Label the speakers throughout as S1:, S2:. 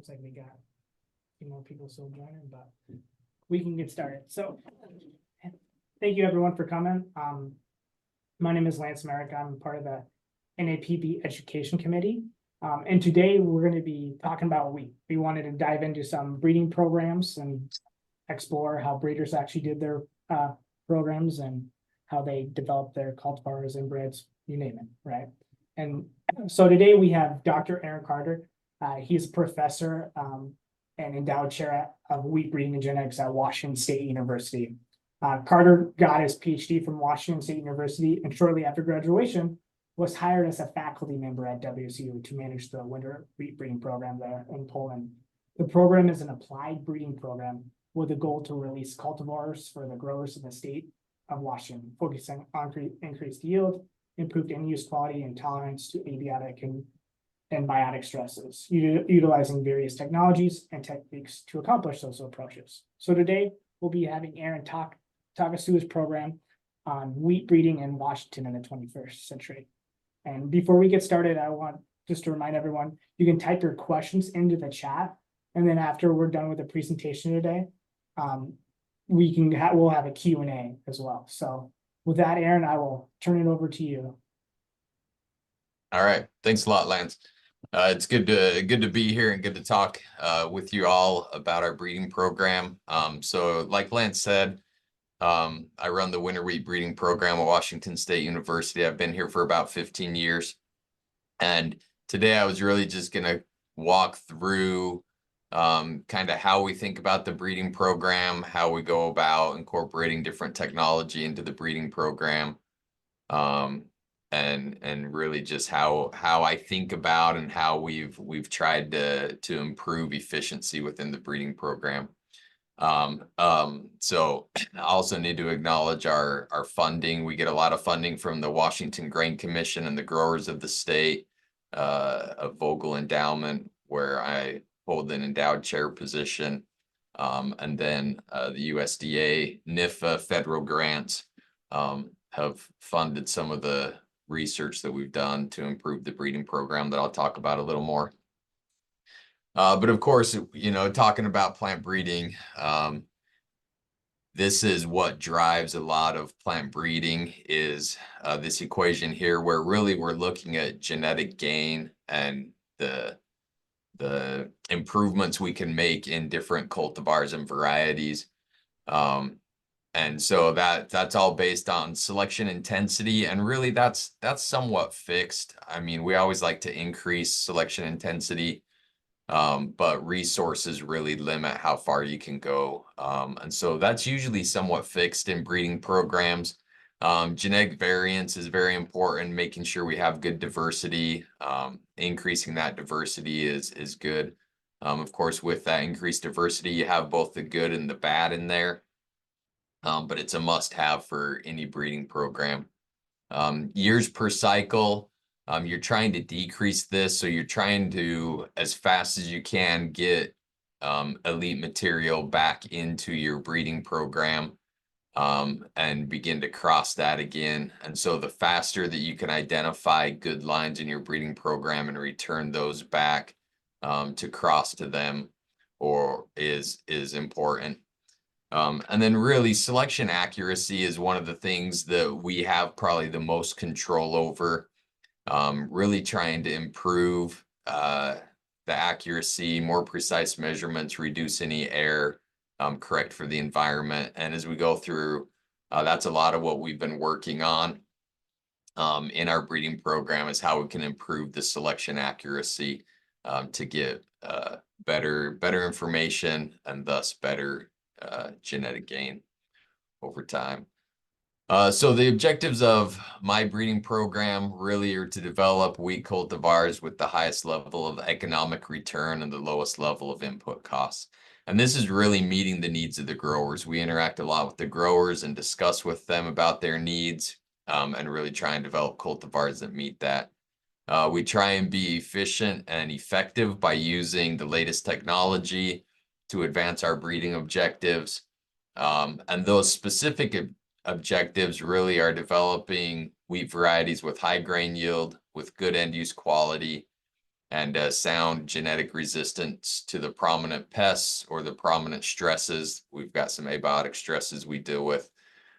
S1: looks like we got a few more people still joining, but we can get started. So thank you everyone for coming. My name is Lance Merrick. I'm part of the NAPB Education Committee. And today we're going to be talking about wheat. We wanted to dive into some breeding programs and explore how breeders actually did their programs and how they developed their cultivars and breeds, you name it, right? And so today we have Dr. Arron Carter. He's a professor and endowed chair of wheat breeding and genetics at Washington State University. Carter got his PhD from Washington State University, and shortly after graduation was hired as a faculty member at WSU to manage the winter wheat breeding program there in Poland. The program is an applied breeding program with a goal to release cultivars for the growers in the state of Washington, focusing on increased yield, improved end-use quality, and tolerance to abiotic and biotic stresses, utilizing various technologies and techniques to accomplish those approaches. So today we'll be having Arron talk us through his program on wheat breeding in Washington in the 21st century. And before we get started, I want just to remind everyone, you can type your questions into the chat. And then after we're done with the presentation today, we'll have a Q&A as well. So with that, Arron, I will turn it over to you.
S2: All right. Thanks a lot, Lance. It's good to be here and good to talk with you all about our breeding program. So like Lance said, I run the winter wheat breeding program at Washington State University. I've been here for about 15 years. And today I was really just going to walk through kind of how we think about the breeding program, how we go about incorporating different technology into the breeding program, and really just how I think about and how we've tried to improve efficiency within the breeding program. So I also need to acknowledge our funding. We get a lot of funding from the Washington Grain Commission and the growers of the state, a Vogel endowment, where I hold an endowed chair position, and then the USDA NIFA federal grants have funded some of the research that we've done to improve the breeding program that I'll talk about a little more. But of course, talking about plant breeding, this is what drives a lot of plant breeding is this equation here, where really we're looking at genetic gain and the improvements we can make in different cultivars and varieties. And so that's all based on selection intensity, and really that's somewhat fixed. I mean, we always like to increase selection intensity, but resources really limit how far you can go. And so that's usually somewhat fixed in breeding programs. Genetic variance is very important, making sure we have good diversity. Increasing that diversity is good. Of course, with that increased diversity, you have both the good and the bad in there. But it's a must-have for any breeding program. Years per cycle. You're trying to decrease this, so you're trying to, as fast as you can, get elite material back into your breeding program and begin to cross that again. And so the faster that you can identify good lines in your breeding program and return those back to cross to them is important. And then really selection accuracy is one of the things that we have probably the most control over. Really trying to improve the accuracy, more precise measurements, reduce any error, correct for the environment. And as we go through, that's a lot of what we've been working on in our breeding program, is how we can improve the selection accuracy to get better information and thus better genetic gain over time. So the objectives of my breeding program really are to develop wheat cultivars with the highest level of economic return and the lowest level of input costs. And this is really meeting the needs of the growers. We interact a lot with the growers and discuss with them about their needs, and really try and develop cultivars that meet that. We try and be efficient and effective by using the latest technology to advance our breeding objectives. And those specific objectives really are developing wheat varieties with high grain yield, with good end use quality, and sound genetic resistance to the prominent pests or the prominent stresses. We've got some abiotic stresses we deal with,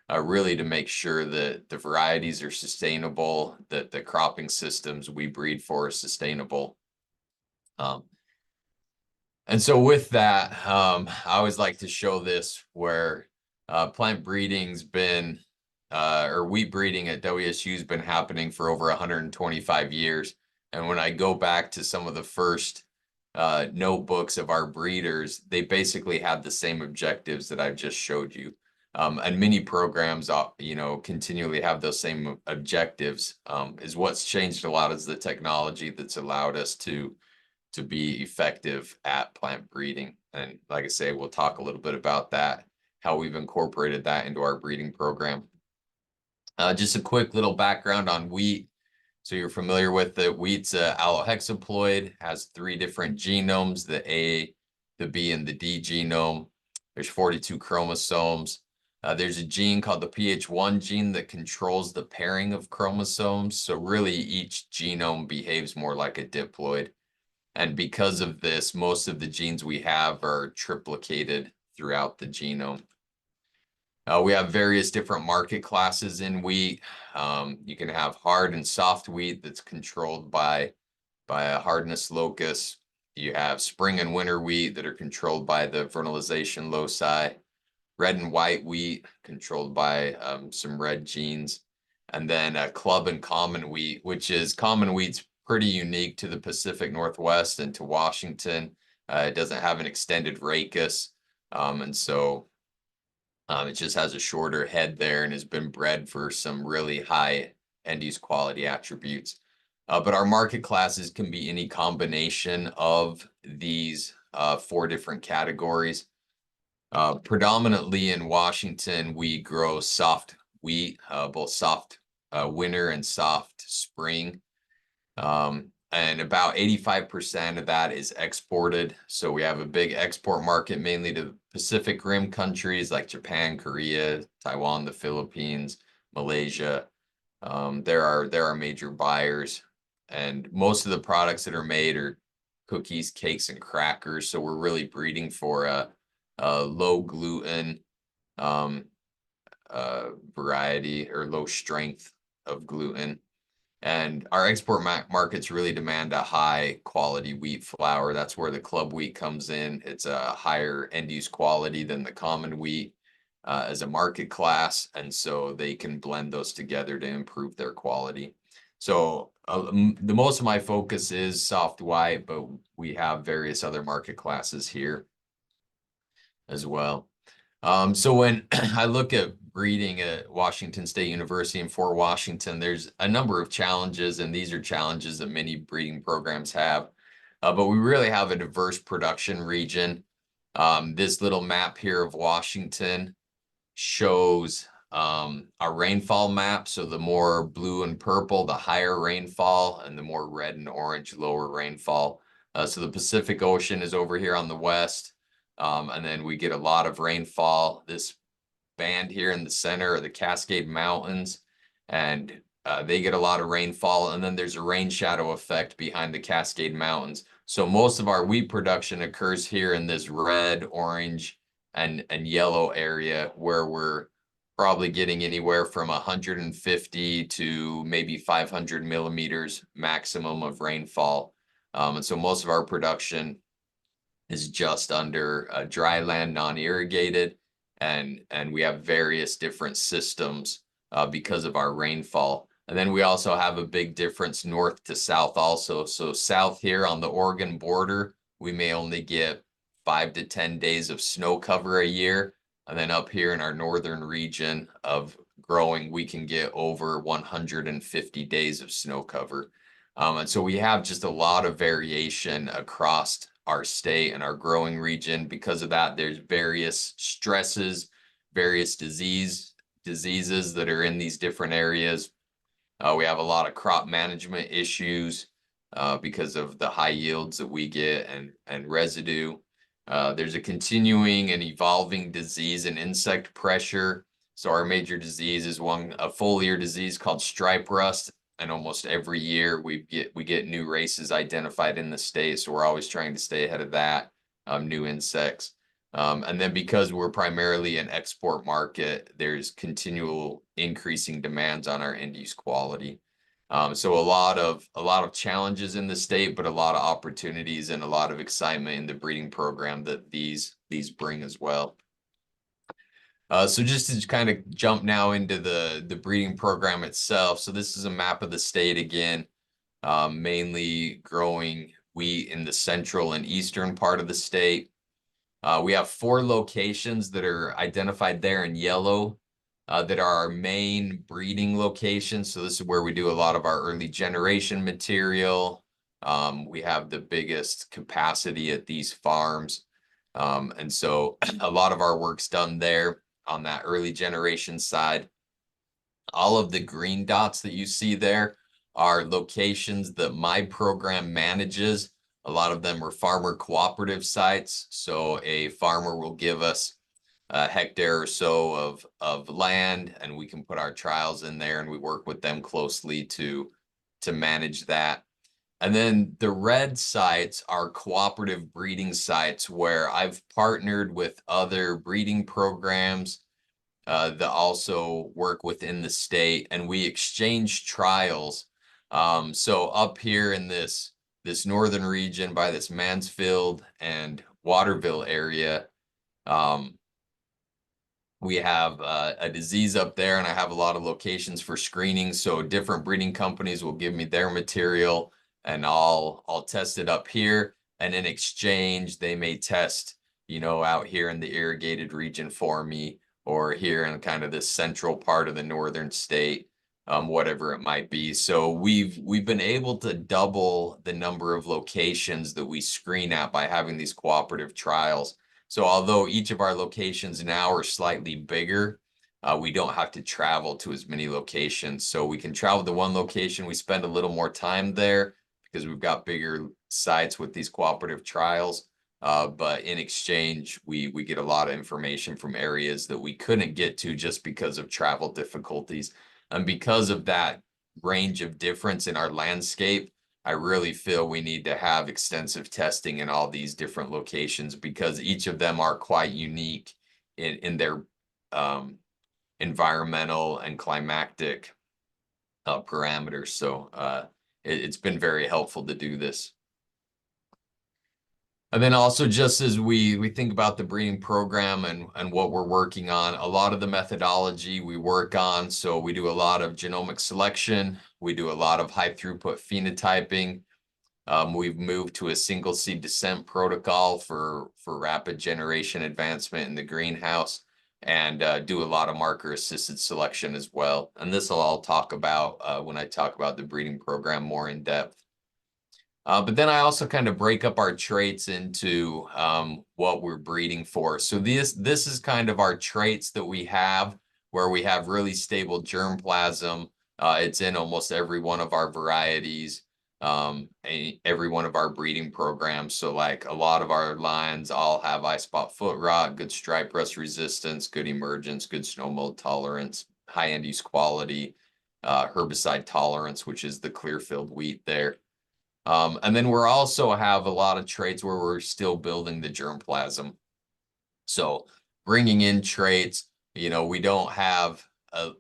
S2: really to make sure that the varieties are sustainable, that the cropping systems we breed for are sustainable. And so with that, I always like to show this where plant breeding's been, or wheat breeding at WSU's been happening for over 125 years. And when I go back to some of the first notebooks of our breeders, they basically had the same objectives that I've just showed you. And many programs, continually have those same objectives. Is what's changed a lot is the technology that's allowed us to be effective at plant breeding. And like I say, we'll talk a little bit about that, how we've incorporated that into our breeding program. Just a quick little background on wheat. So you're familiar with the wheat's allohexaploid, has 3 different genomes, the A, the B, and the D genome. There's 42 chromosomes. There's a gene called the PH1 gene that controls the pairing of chromosomes. So really each genome behaves more like a diploid. And because of this, most of the genes we have are triplicated throughout the genome. We have various different market classes in wheat. You can have hard and soft wheat that's controlled by a hardness locus. You have spring and winter wheat that are controlled by the vernalization loci. Red and white wheat controlled by some red genes. And then club and common wheat, which is common wheat's pretty unique to the Pacific Northwest and to Washington. It doesn't have an extended rachis. And so it just has a shorter head there and has been bred for some really high end-use quality attributes. But our market classes can be any combination of these 4 different categories. Predominantly in Washington, we grow soft wheat, both soft winter and soft spring. And about 85% of that is exported. So we have a big export market, mainly to Pacific Rim countries like Japan, Korea, Taiwan, the Philippines, Malaysia. There are major buyers, and most of the products that are made are cookies, cakes, and crackers. So we're really breeding for a low gluten variety or low strength of gluten. And our export markets really demand a high quality wheat flour. That's where the club wheat comes in. It's a higher end use quality than the common wheat as a market class. And so they can blend those together to improve their quality. So the most of my focus is soft white, but we have various other market classes here as well. So when I look at breeding at Washington State University and for Washington, there's a number of challenges, and these are challenges that many breeding programs have. But we really have a diverse production region. This little map here of Washington shows our rainfall map. So the more blue and purple, the higher rainfall, and the more red and orange, lower rainfall. So the Pacific Ocean is over here on the west. And then we get a lot of rainfall. This band here in the center are the Cascade Mountains, and they get a lot of rainfall. And then there's a rain shadow effect behind the Cascade Mountains. So most of our wheat production occurs here in this red, orange, and yellow area, where we're probably getting anywhere from 150 to maybe 500 millimeters maximum of rainfall. And so most of our production is just under dry land, non-irrigated, and we have various different systems because of our rainfall. And then we also have a big difference north to south also. So south here on the Oregon border, we may only get 5 to 10 days of snow cover a year. And then up here in our northern region of growing, we can get over 150 days of snow cover. And so we have just a lot of variation across our state and our growing region. Because of that, there's various stresses, various diseases that are in these different areas. We have a lot of crop management issues because of the high yields that we get and residue. There's a continuing and evolving disease and insect pressure. So our major disease is a foliar disease called stripe rust. and almost every year we get new races identified in the state. So we're always trying to stay ahead of that, new insects. And then because we're primarily an export market, there's continual increasing demands on our end use quality. So a lot of challenges in the state, but a lot of opportunities and a lot of excitement in the breeding program that these bring as well. So just to kind of jump now into the breeding program itself. So this is a map of the state again, mainly growing wheat in the central and eastern part of the state. We have 4 locations that are identified there in yellow that are our main breeding locations. So this is where we do a lot of our early generation material. We have the biggest capacity at these farms. And so a lot of our work's done there on that early generation side. All of the green dots that you see there are locations that my program manages. A lot of them are farmer cooperative sites. So a farmer will give us a hectare or so of land, and we can put our trials in there, and we work with them closely to manage that. And then the red sites are cooperative breeding sites where I've partnered with other breeding programs that also work within the state, and we exchange trials. So up here in this northern region by this Mansfield and Waterville area, we have a disease up there, and I have a lot of locations for screening. So different breeding companies will give me their material, and I'll test it up here. And in exchange, they may test, out here in the irrigated region for me, or here in kind of this central part of the northern state, whatever it might be. So we've been able to double the number of locations that we screen at by having these cooperative trials. So although each of our locations now are slightly bigger, we don't have to travel to as many locations. So we can travel to one location. We spend a little more time there because we've got bigger sites with these cooperative trials. But in exchange, we get a lot of information from areas that we couldn't get to just because of travel difficulties. And because of that range of difference in our landscape, I really feel we need to have extensive testing in all these different locations because each of them are quite unique in their environmental and climatic parameters. So it's been very helpful to do this. And then also, just as we think about the breeding program and what we're working on, a lot of the methodology we work on. So we do a lot of genomic selection. We do a lot of high throughput phenotyping. We've moved to a single seed descent protocol for rapid generation advancement in the greenhouse, and do a lot of marker assisted selection as well. And this I'll talk about when I talk about the breeding program more in depth. But then I also kind of break up our traits into what we're breeding for. So this is kind of our traits that we have, where we have really stable germplasm. It's in almost every one of our varieties, every one of our breeding programs. So like a lot of our lines all have eye spot foot rot, good stripe rust resistance, good emergence, good snow mold tolerance, high end use quality, herbicide tolerance, which is the Clearfield wheat there. And then we're also have a lot of traits where we're still building the germplasm. So bringing in traits, we don't have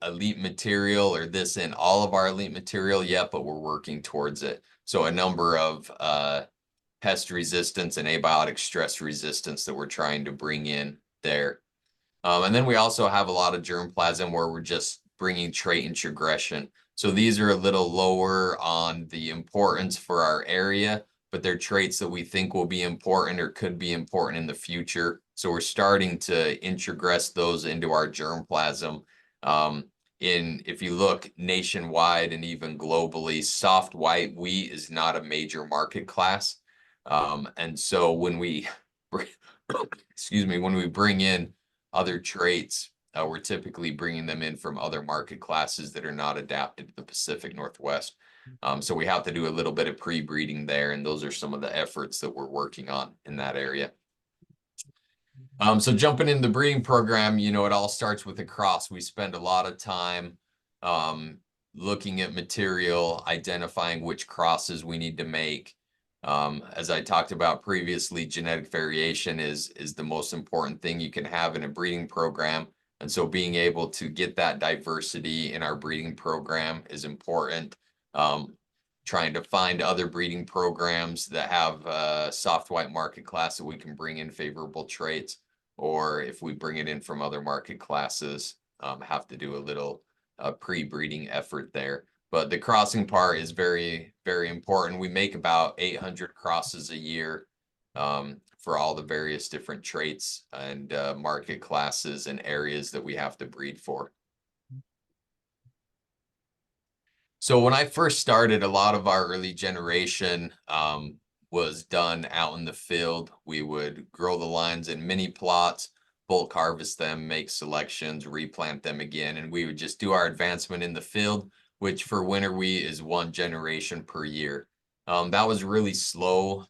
S2: elite material or this in all of our elite material yet, but we're working towards it. So a number of pest resistance and abiotic stress resistance that we're trying to bring in there. And then we also have a lot of germplasm where we're just bringing trait introgression. So these are a little lower on the importance for our area, but they're traits that we think will be important or could be important in the future. So we're starting to introgress those into our germplasm. If you look nationwide and even globally, soft white wheat is not a major market class. And so when we, excuse me, when we bring in other traits, we're typically bringing them in from other market classes that are not adapted to the Pacific Northwest. So we have to do a little bit of pre-breeding there, and those are some of the efforts that we're working on in that area. So jumping in the breeding program, it all starts with a cross. We spend a lot of time looking at material, identifying which crosses we need to make. As I talked about previously, genetic variation is the most important thing you can have in a breeding program. And so being able to get that diversity in our breeding program is important. Trying to find other breeding programs that have a soft white market class that we can bring in favorable traits, or if we bring it in from other market classes, have to do a little pre-breeding effort there. But the crossing part is very, very important. We make about 800 crosses a year for all the various different traits and market classes and areas that we have to breed for. So when I first started, a lot of our early generation was done out in the field. We would grow the lines in mini plots, bulk harvest them, make selections, replant them again, and we would just do our advancement in the field, which for winter wheat is 1 generation per year. That was really slow,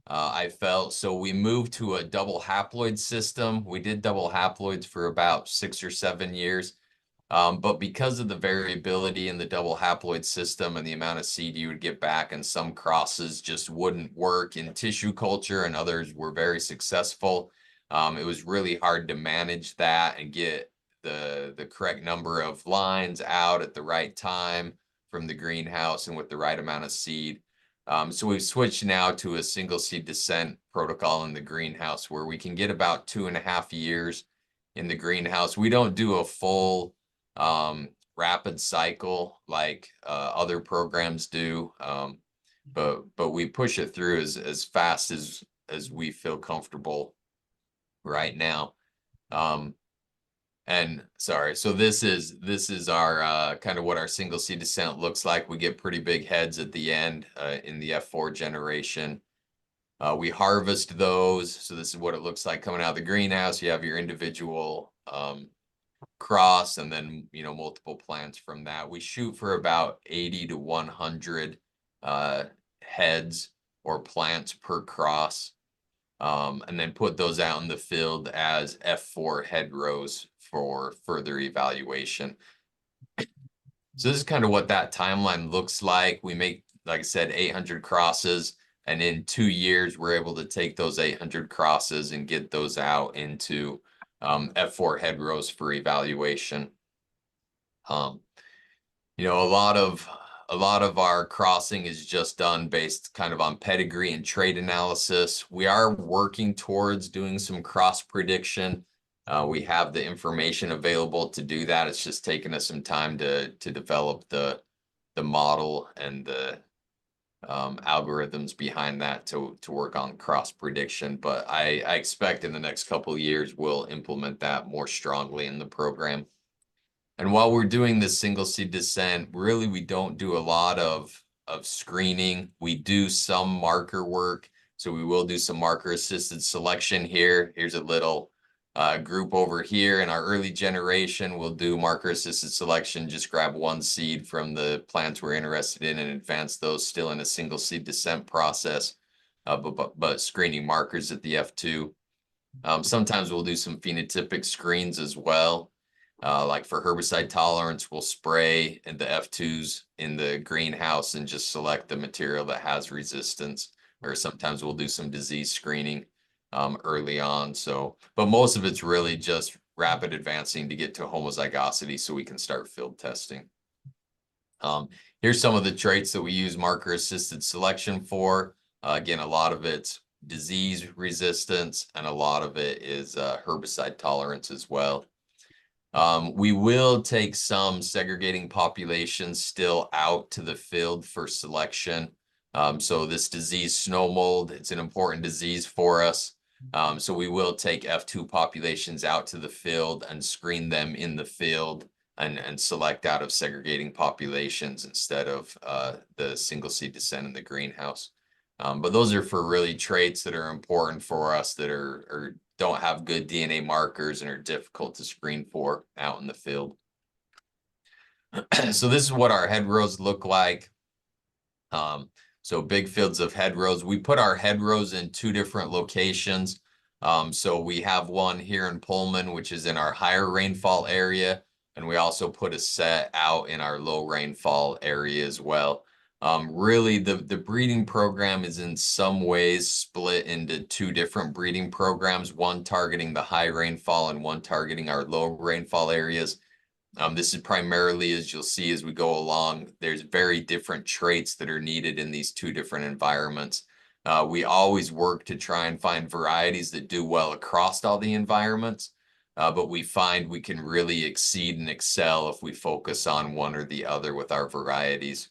S2: I felt. So we moved to a double haploid system. We did double haploids for about 6 or 7 years. But because of the variability in the double haploid system and the amount of seed you would get back, and some crosses just wouldn't work in tissue culture and others were very successful, it was really hard to manage that and get the correct number of lines out at the right time from the greenhouse and with the right amount of seed. So we've switched now to a single seed descent protocol in the greenhouse where we can get about 2.5 years in the greenhouse. We don't do a full rapid cycle like other programs do, but we push it through as fast as we feel comfortable right now. And sorry, so this is our kind of what our single seed descent looks like. We get pretty big heads at the end in the F4 generation. We harvest those, so this is what it looks like coming out of the greenhouse. You have your individual cross and then multiple plants from that. We shoot for about 80 to 100 heads or plants per cross, and then put those out in the field as F4 head rows for further evaluation. So this is kind of what that timeline looks like. We make, like I said, 800 crosses, and in 2 years we're able to take those 800 crosses and get those out into F4 head rows for evaluation. A lot of our crossing is just done based kind of on pedigree and trait analysis. We are working towards doing some cross prediction. We have the information available to do that. It's just taken us some time to develop the model and the algorithms behind that to work on cross prediction. But I expect in the next couple of years we'll implement that more strongly in the program. And while we're doing this single seed descent, really we don't do a lot of screening. We do some marker work. So we will do some marker assisted selection here. Here's a little group over here in our early generation. We'll do marker assisted selection, just grab one seed from the plants we're interested in and advance those still in a single seed descent process, but screening markers at the F2. Sometimes we'll do some phenotypic screens as well. Like for herbicide tolerance, we'll spray in the F2s in the greenhouse and just select the material that has resistance, or sometimes we'll do some disease screening early on. So, but most of it's really just rapid advancing to get to homozygosity so we can start field testing. Here's some of the traits that we use marker assisted selection for. Again, a lot of it's disease resistance and a lot of it is herbicide tolerance as well. We will take some segregating populations still out to the field for selection. So this disease snow mold, it's an important disease for us. So we will take F2 populations out to the field and screen them in the field and select out of segregating populations instead of the single seed descent in the greenhouse. But those are for really traits that are important for us that are don't have good DNA markers and are difficult to screen for out in the field. So this is what our head rows look like. So big fields of head rows. We put our head rows in 2 different locations. So we have one here in Pullman, which is in our higher rainfall area. And we also put a set out in our low rainfall area as well. Really, the breeding program is in some ways split into two different breeding programs, one targeting the high rainfall and one targeting our low rainfall areas. This is primarily, as you'll see as we go along, there's very different traits that are needed in these two different environments. We always work to try and find varieties that do well across all the environments, but we find we can really exceed and excel if we focus on one or the other with our varieties.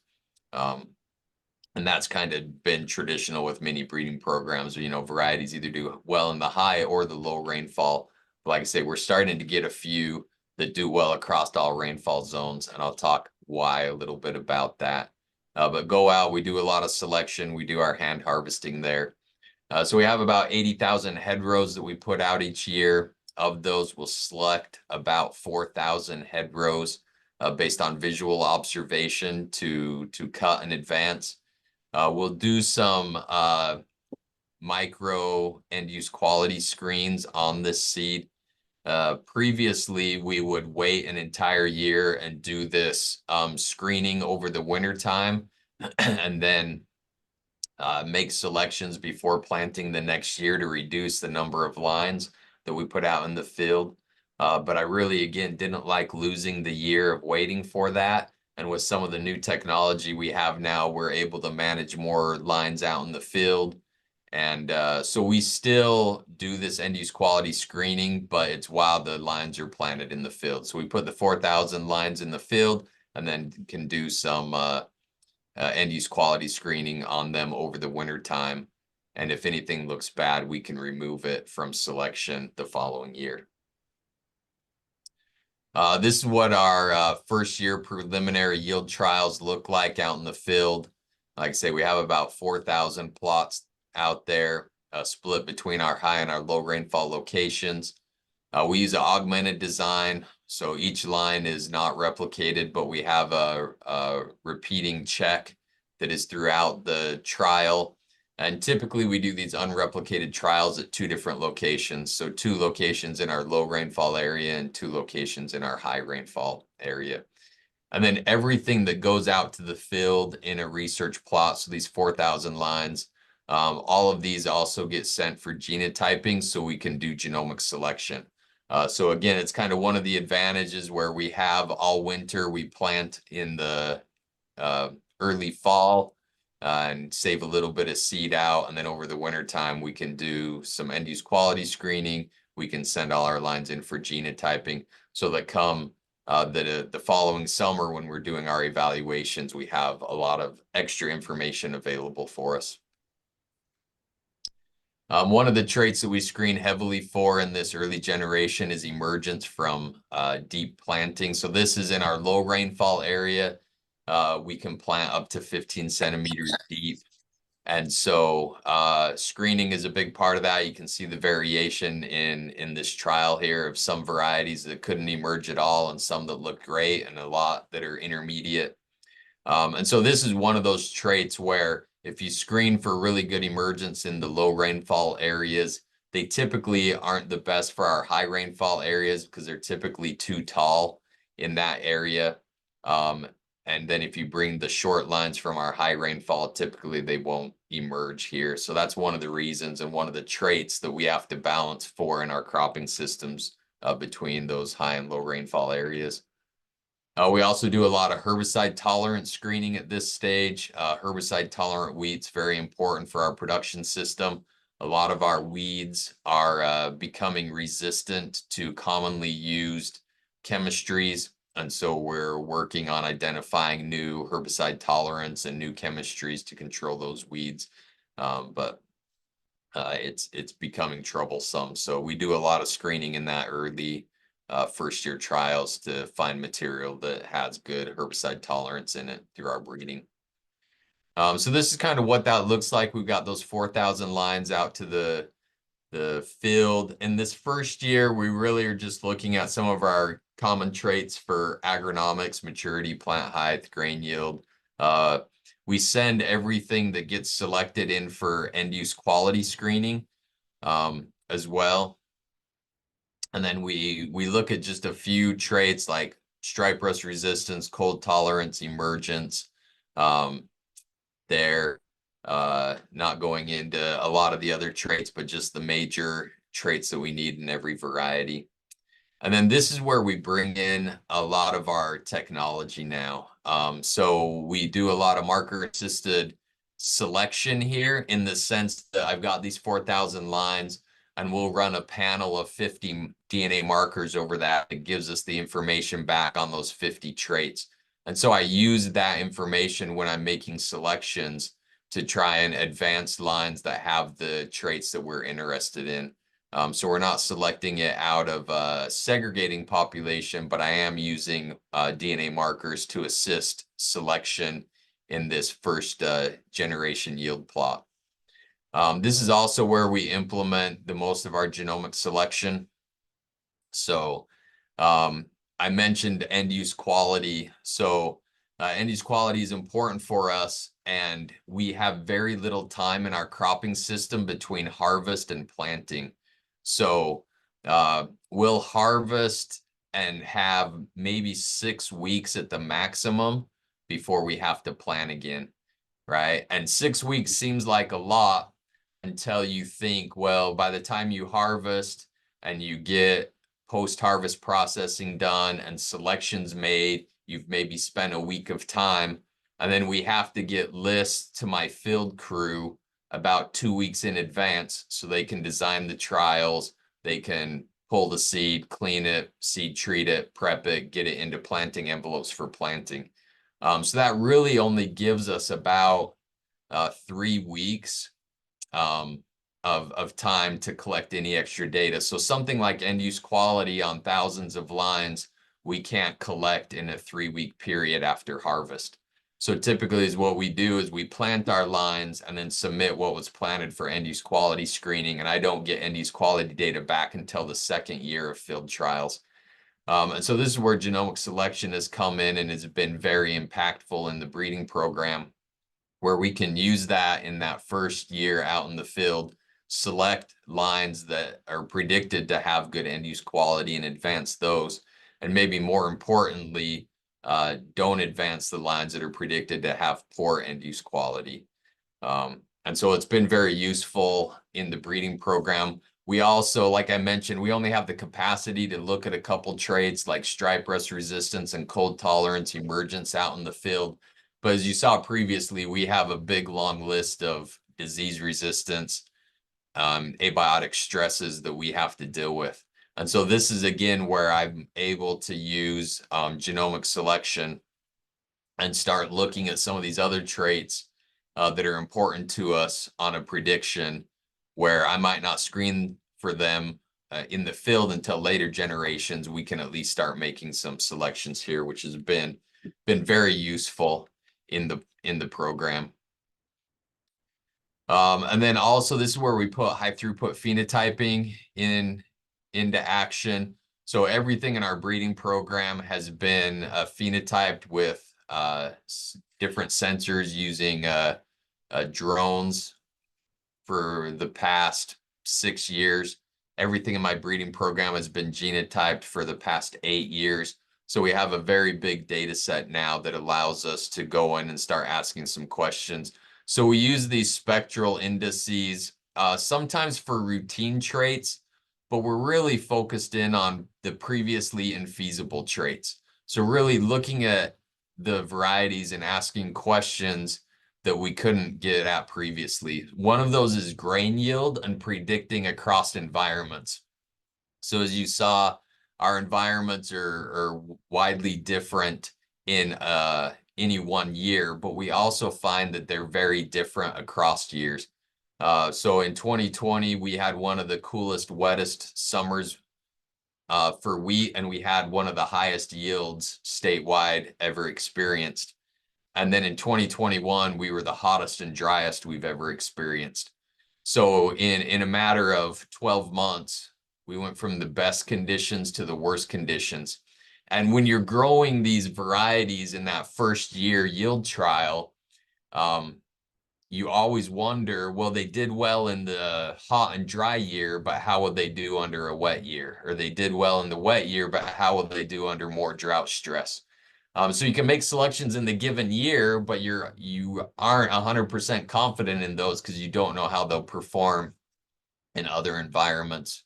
S2: And that's kind of been traditional with many breeding programs. You know, varieties either do well in the high or the low rainfall. But like I say, we're starting to get a few that do well across all rainfall zones, and I'll talk why a little bit about that. But go out, we do a lot of selection. We do our hand harvesting there. So we have about 80,000 head rows that we put out each year. Of those, we'll select about 4,000 head rows based on visual observation to cut in advance. We'll do some micro end use quality screens on this seed. Previously, we would wait an entire year and do this screening over the winter time and then make selections before planting the next year to reduce the number of lines that we put out in the field. But I really, again, didn't like losing the year of waiting for that. And with some of the new technology we have now, we're able to manage more lines out in the field. And so we still do this end use quality screening, but it's while the lines are planted in the field. So we put the 4,000 lines in the field and then can do some end use quality screening on them over the winter time. And if anything looks bad, we can remove it from selection the following year. This is what our first year preliminary yield trials look like out in the field. Like I say, we have about 4,000 plots out there, split between our high and our low rainfall locations. We use an augmented design, so each line is not replicated, but we have a repeating check that is throughout the trial. And typically we do these unreplicated trials at two different locations. So 2 locations in our low rainfall area and 2 locations in our high rainfall area. And then everything that goes out to the field in a research plot, so these 4,000 lines, all of these also get sent for genotyping so we can do genomic selection. So again, it's kind of one of the advantages where we have all winter, we plant in the early fall and save a little bit of seed out. And then over the winter time, we can do some end use quality screening. We can send all our lines in for genotyping so that come the following summer when we're doing our evaluations, we have a lot of extra information available for us. One of the traits that we screen heavily for in this early generation is emergence from deep planting. So this is in our low rainfall area. We can plant up to 15 centimeters deep. And so screening is a big part of that. You can see the variation in this trial here of some varieties that couldn't emerge at all and some that look great and a lot that are intermediate. And so this is one of those traits where if you screen for really good emergence in the low rainfall areas, they typically aren't the best for our high rainfall areas because they're typically too tall in that area. And then if you bring the short lines from our high rainfall, typically they won't emerge here. So that's one of the reasons and one of the traits that we have to balance for in our cropping systems between those high and low rainfall areas. We also do a lot of herbicide tolerant screening at this stage. Herbicide tolerant wheat's very important for our production system. A lot of our weeds are becoming resistant to commonly used chemistries. And so we're working on identifying new herbicide tolerance and new chemistries to control those weeds. But it's becoming troublesome. So we do a lot of screening in that early first year trials to find material that has good herbicide tolerance in it through our breeding. So this is kind of what that looks like. We've got those 4,000 lines out to the field. In this first year, we really are just looking at some of our common traits for agronomics, maturity, plant height, grain yield. We send everything that gets selected in for end use quality screening as well. And then we look at just a few traits like stripe rust resistance, cold tolerance, emergence. There, not going into a lot of the other traits, but just the major traits that we need in every variety. And then this is where we bring in a lot of our technology now. So we do a lot of marker assisted selection here in the sense that I've got these 4,000 lines and we'll run a panel of 50 DNA markers over that. It gives us the information back on those 50 traits. And so I use that information when I'm making selections to try and advance lines that have the traits that we're interested in. So we're not selecting it out of a segregating population, but I am using DNA markers to assist selection in this first generation yield plot. This is also where we implement the most of our genomic selection. So I mentioned end use quality. So end use quality is important for us, and we have very little time in our cropping system between harvest and planting. So we'll harvest and have maybe 6 weeks at the maximum before we have to plant again, right? And 6 weeks seems like a lot until you think, well, by the time you harvest and you get post-harvest processing done and selections made, you've maybe spent a week of time, and then we have to get lists to my field crew about 2 weeks in advance so they can design the trials, they can pull the seed, clean it, seed treat it, prep it, get it into planting envelopes for planting. So that really only gives us about 3 weeks of time to collect any extra data. So something like end use quality on thousands of lines, we can't collect in a 3-week period after harvest. So typically is what we do is we plant our lines and then submit what was planted for end use quality screening. And I don't get end use quality data back until the 2nd year of field trials. And so this is where genomic selection has come in and has been very impactful in the breeding program, where we can use that in that first year out in the field, select lines that are predicted to have good end use quality and advance those. And maybe more importantly, don't advance the lines that are predicted to have poor end use quality. And so it's been very useful in the breeding program. We also, like I mentioned, we only have the capacity to look at a couple traits like stripe rust resistance and cold tolerance emergence out in the field. But as you saw previously, we have a big long list of disease resistance, abiotic stresses that we have to deal with. And so this is again where I'm able to use genomic selection and start looking at some of these other traits that are important to us on a prediction, where I might not screen for them in the field until later generations. We can at least start making some selections here, which has been very useful in the program. And then also this is where we put high throughput phenotyping into action. So everything in our breeding program has been phenotyped with different sensors using drones for the past 6 years. Everything in my breeding program has been genotyped for the past 8 years. So we have a very big data set now that allows us to go in and start asking some questions. So we use these spectral indices, sometimes for routine traits, but we're really focused in on the previously infeasible traits. So really looking at the varieties and asking questions that we couldn't get at previously. One of those is grain yield and predicting across environments. So as you saw, our environments are widely different in any one year, but we also find that they're very different across years. So in 2020, we had one of the coolest, wettest summers for wheat, and we had one of the highest yields statewide ever experienced. And then in 2021, we were the hottest and driest we've ever experienced. So in a matter of 12 months, we went from the best conditions to the worst conditions. And when you're growing these varieties in that first year yield trial, you always wonder, well, they did well in the hot and dry year, but how would they do under a wet year? Or they did well in the wet year, but how will they do under more drought stress? So you can make selections in the given year, but you aren't 100% confident in those because you don't know how they'll perform in other environments.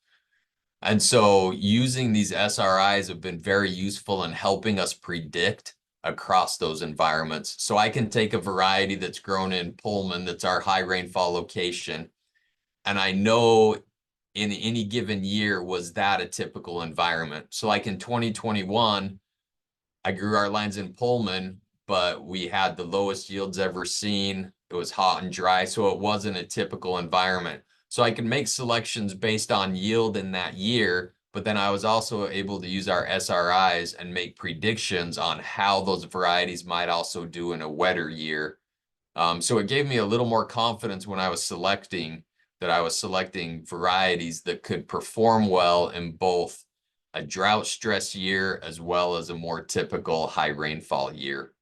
S2: And so using these SRIs have been very useful in helping us predict across those environments. So I can take a variety that's grown in Pullman, that's our high rainfall location, and I know in any given year, was that a typical environment? So like in 2021, I grew our lines in Pullman, but we had the lowest yields ever seen. It was hot and dry, so it wasn't a typical environment. So I could make selections based on yield in that year, but then I was also able to use our SRIs and make predictions on how those varieties might also do in a wetter year. So it gave me a little more confidence when I was selecting that I was selecting varieties that could perform well in both a drought stress year as well as a more typical high rainfall year.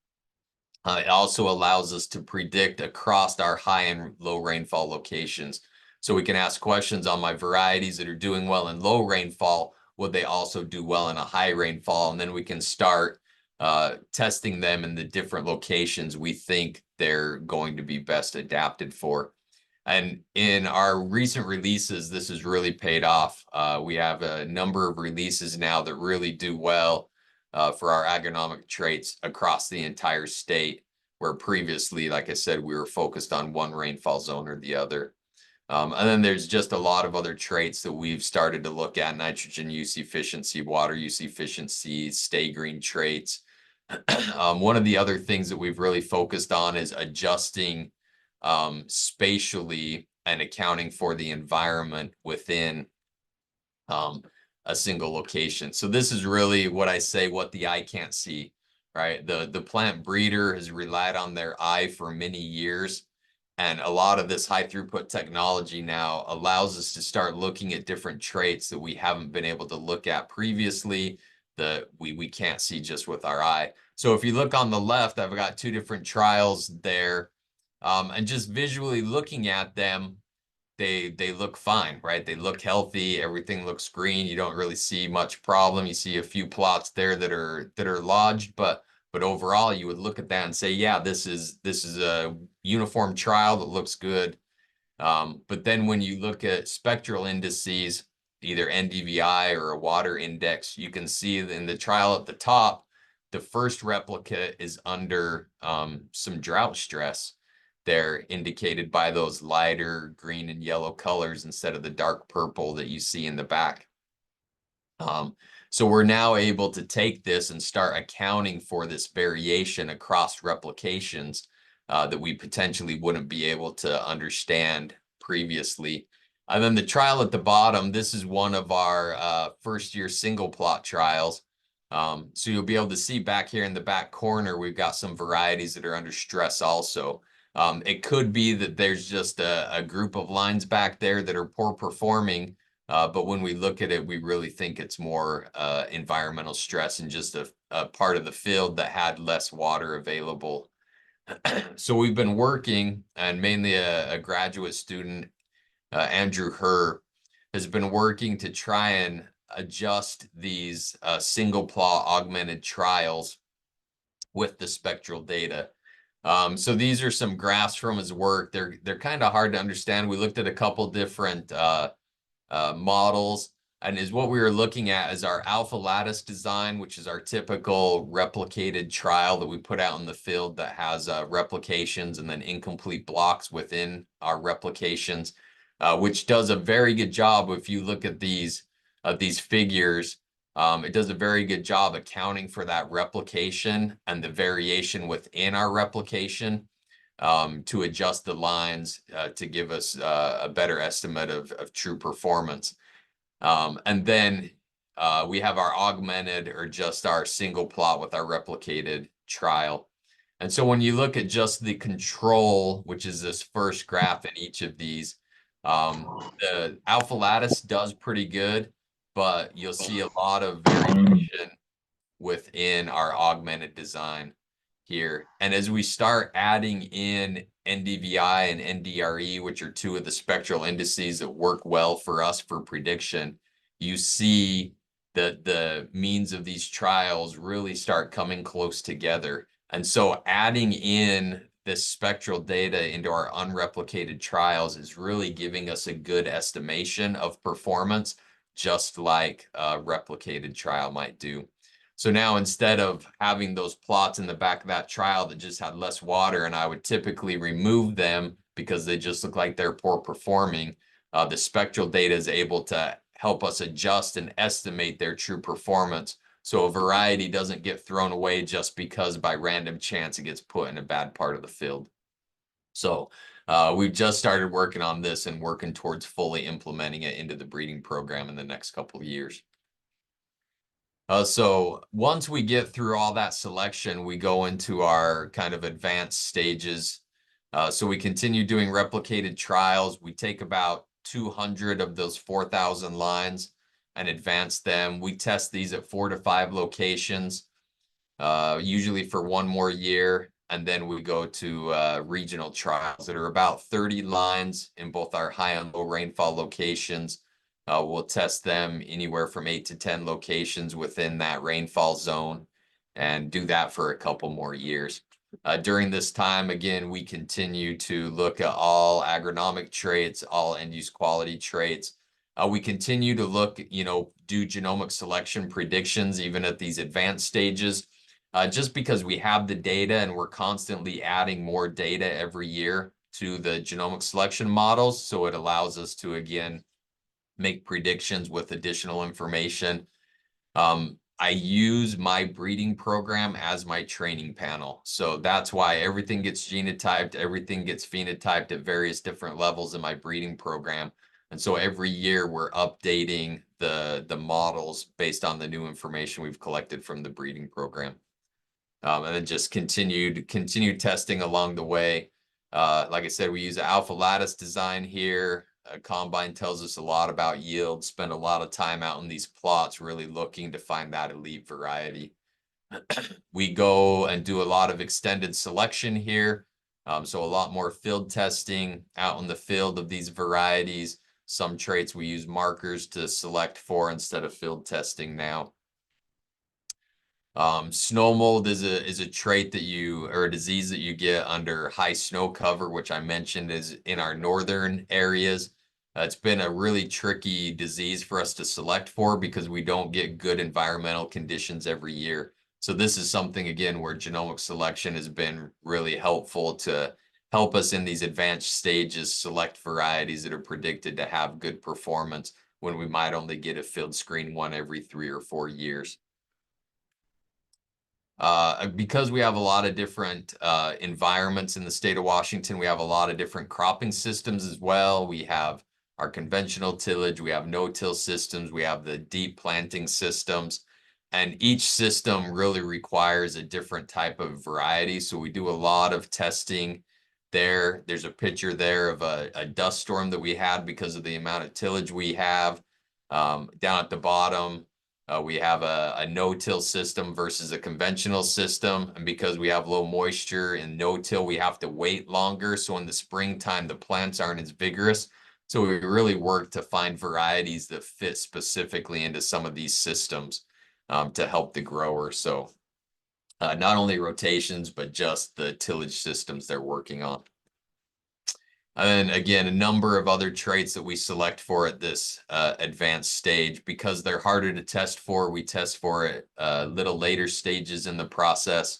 S2: It also allows us to predict across our high and low rainfall locations. So we can ask questions on my varieties that are doing well in low rainfall. Would they also do well in a high rainfall? And then we can start testing them in the different locations we think they're going to be best adapted for. And in our recent releases, this has really paid off. We have a number of releases now that really do well for our agronomic traits across the entire state, where previously, like I said, we were focused on one rainfall zone or the other. And then there's just a lot of other traits that we've started to look at: nitrogen use efficiency, water use efficiency, stay green traits. One of the other things that we've really focused on is adjusting spatially and accounting for the environment within a single location. So this is really what I say, what the eye can't see, right? The plant breeder has relied on their eye for many years. And a lot of this high throughput technology now allows us to start looking at different traits that we haven't been able to look at previously, that we can't see just with our eye. So if you look on the left, I've got two different trials there. And just visually looking at them, they look fine, right? They look healthy. Everything looks green. You don't really see much problem. You see a few plots there that are lodged, but overall, you would look at that and say, yeah, this is a uniform trial that looks good. But then when you look at spectral indices, either NDVI or a water index, you can see in the trial at the top, the first replicate is under some drought stress. They're indicated by those lighter green and yellow colors instead of the dark purple that you see in the back. So we're now able to take this and start accounting for this variation across replications that we potentially wouldn't be able to understand previously. And then the trial at the bottom, this is one of our first year single plot trials. So you'll be able to see back here in the back corner, we've got some varieties that are under stress also. It could be that there's just a group of lines back there that are poor performing, but when we look at it, we really think it's more environmental stress and just a part of the field that had less water available. So we've been working, and mainly a graduate student, Andrew Herr, has been working to try and adjust these single plot augmented trials with the spectral data. So these are some graphs from his work. They're kind of hard to understand. We looked at a couple different models, and is what we were looking at is our alpha lattice design, which is our typical replicated trial that we put out in the field that has replications and then incomplete blocks within our replications, which does a very good job. If you look at these figures, it does a very good job accounting for that replication and the variation within our replication, to adjust the lines to give us a better estimate of true performance. And then we have our augmented, or just our single plot with our replicated trial. And so when you look at just the control, which is this first graph in each of these, the alpha lattice does pretty good, but you'll see a lot of variation within our augmented design here. And as we start adding in NDVI and NDRE, which are two of the spectral indices that work well for us for prediction, you see that the means of these trials really start coming close together. And so adding in this spectral data into our unreplicated trials is really giving us a good estimation of performance, just like a replicated trial might do. So now instead of having those plots in the back of that trial that just had less water, and I would typically remove them because they just look like they're poor performing, the spectral data is able to help us adjust and estimate their true performance. So a variety doesn't get thrown away just because by random chance it gets put in a bad part of the field. So we've just started working on this and working towards fully implementing it into the breeding program in the next couple of years. So once we get through all that selection, we go into our kind of advanced stages. So we continue doing replicated trials. We take about 200 of those 4,000 lines and advance them. We test these at 4 to 5 locations, usually for 1 more year. And then we go to regional trials that are about 30 lines in both our high and low rainfall locations. We'll test them anywhere from 8 to 10 locations within that rainfall zone and do that for a couple more years. During this time, again, we continue to look at all agronomic traits, all end-use quality traits. We continue to look, do genomic selection predictions even at these advanced stages, just because we have the data and we're constantly adding more data every year to the genomic selection models. So it allows us to, again, make predictions with additional information. I use my breeding program as my training panel. So that's why everything gets genotyped, everything gets phenotyped at various different levels in my breeding program. And so every year we're updating the models based on the new information we've collected from the breeding program. And then just continued testing along the way. Like I said, we use an alpha lattice design here. Combine tells us a lot about yield, spend a lot of time out in these plots really looking to find that elite variety. We go and do a lot of extended selection here. So a lot more field testing out in the field of these varieties. Some traits we use markers to select for instead of field testing now. Snow mold is a trait that or a disease that you get under high snow cover, which I mentioned is in our northern areas. It's been a really tricky disease for us to select for because we don't get good environmental conditions every year. So this is something, again, where genomic selection has been really helpful to help us in these advanced stages select varieties that are predicted to have good performance when we might only get a field screen one every 3 or 4 years. Because we have a lot of different environments in the state of Washington, we have a lot of different cropping systems as well. We have our conventional tillage, we have no-till systems, we have the deep planting systems, and each system really requires a different type of variety. So we do a lot of testing there. There's a picture there of a dust storm that we had because of the amount of tillage we have. Down at the bottom, we have a no-till system versus a conventional system. And because we have low moisture and no-till, we have to wait longer. So in the springtime, the plants aren't as vigorous. So we really work to find varieties that fit specifically into some of these systems to help the grower. So not only rotations, but just the tillage systems they're working on. And then again, a number of other traits that we select for at this advanced stage. Because they're harder to test for, we test for it little later stages in the process.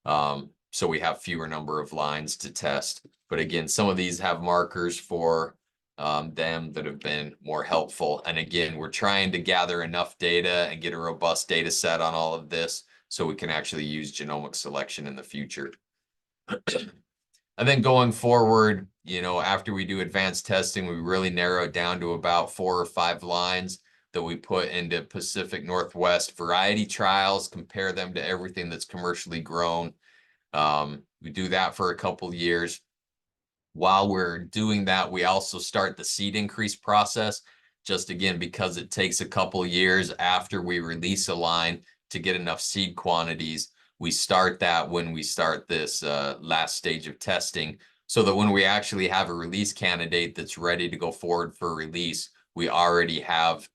S2: So we have fewer number of lines to test. But again, some of these have markers for them that have been more helpful. And again, we're trying to gather enough data and get a robust data set on all of this so we can actually use genomic selection in the future. And then going forward, after we do advanced testing, we really narrow it down to about 4 or 5 lines that we put into Pacific Northwest variety trials, compare them to everything that's commercially grown. We do that for a couple years. While we're doing that, we also start the seed increase process, just again, because it takes a couple years after we release a line to get enough seed quantities. we start that when we start this last stage of testing, so that when we actually have a release candidate that's ready to go forward for release, we already have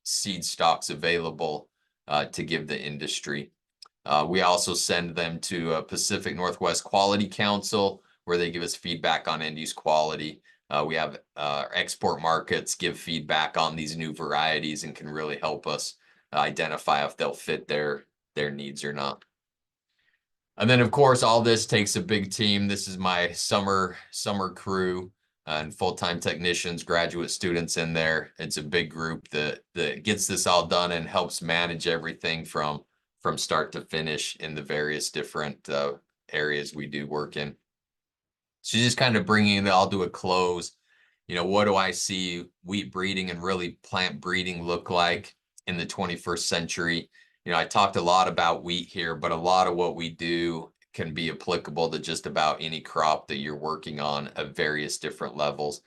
S2: seed stocks available to give the industry. We also send them to Pacific Northwest Quality Council, where they give us feedback on end use quality. We have export markets give feedback on these new varieties and can really help us identify if they'll fit their needs or not. And then, of course, all this takes a big team. This is my summer crew and full-time technicians, graduate students in there. It's a big group that gets this all done and helps manage everything from start to finish in the various different areas we do work in. So just kind of bringing it all to a close. What do I see wheat breeding and really plant breeding look like in the 21st century? I talked a lot about wheat here, but a lot of what we do can be applicable to just about any crop that you're working on at various different levels.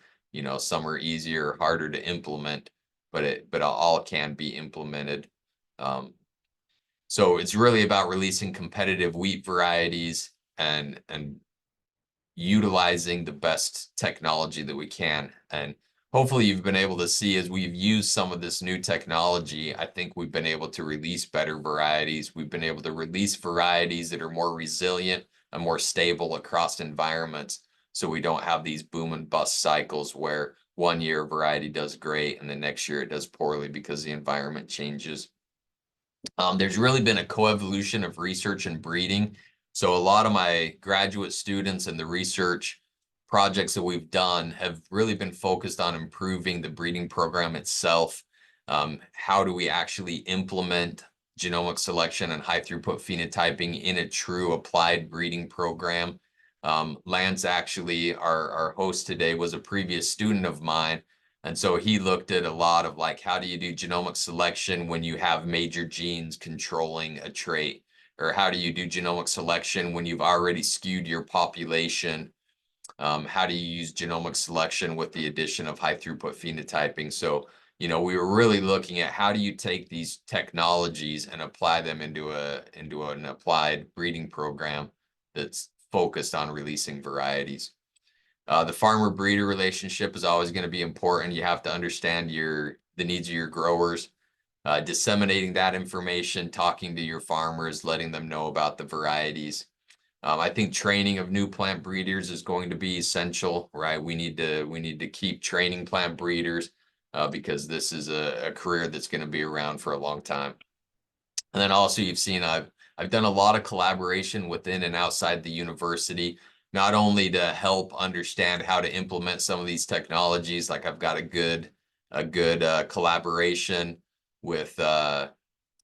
S2: Some are easier, harder to implement, but all can be implemented. So it's really about releasing competitive wheat varieties and utilizing the best technology that we can. And hopefully you've been able to see, as we've used some of this new technology, I think we've been able to release better varieties. We've been able to release varieties that are more resilient and more stable across environments. So we don't have these boom and bust cycles where one year a variety does great and the next year it does poorly because the environment changes. There's really been a coevolution of research and breeding. So a lot of my graduate students and the research projects that we've done have really been focused on improving the breeding program itself. How do we actually implement genomic selection and high throughput phenotyping in a true applied breeding program? Lance, actually, our host today, was a previous student of mine. And so he looked at a lot of how do you do genomic selection when you have major genes controlling a trait? Or how do you do genomic selection when you've already skewed your population? How do you use genomic selection with the addition of high throughput phenotyping? So, we were really looking at how do you take these technologies and apply them into an applied breeding program that's focused on releasing varieties. The farmer-breeder relationship is always going to be important. You have to understand the needs of your growers, disseminating that information, talking to your farmers, letting them know about the varieties. I think training of new plant breeders is going to be essential, right? We need to keep training plant breeders because this is a career that's going to be around for a long time. And then also you've seen I've done a lot of collaboration within and outside the university, not only to help understand how to implement some of these technologies. Like I've got a good collaboration with a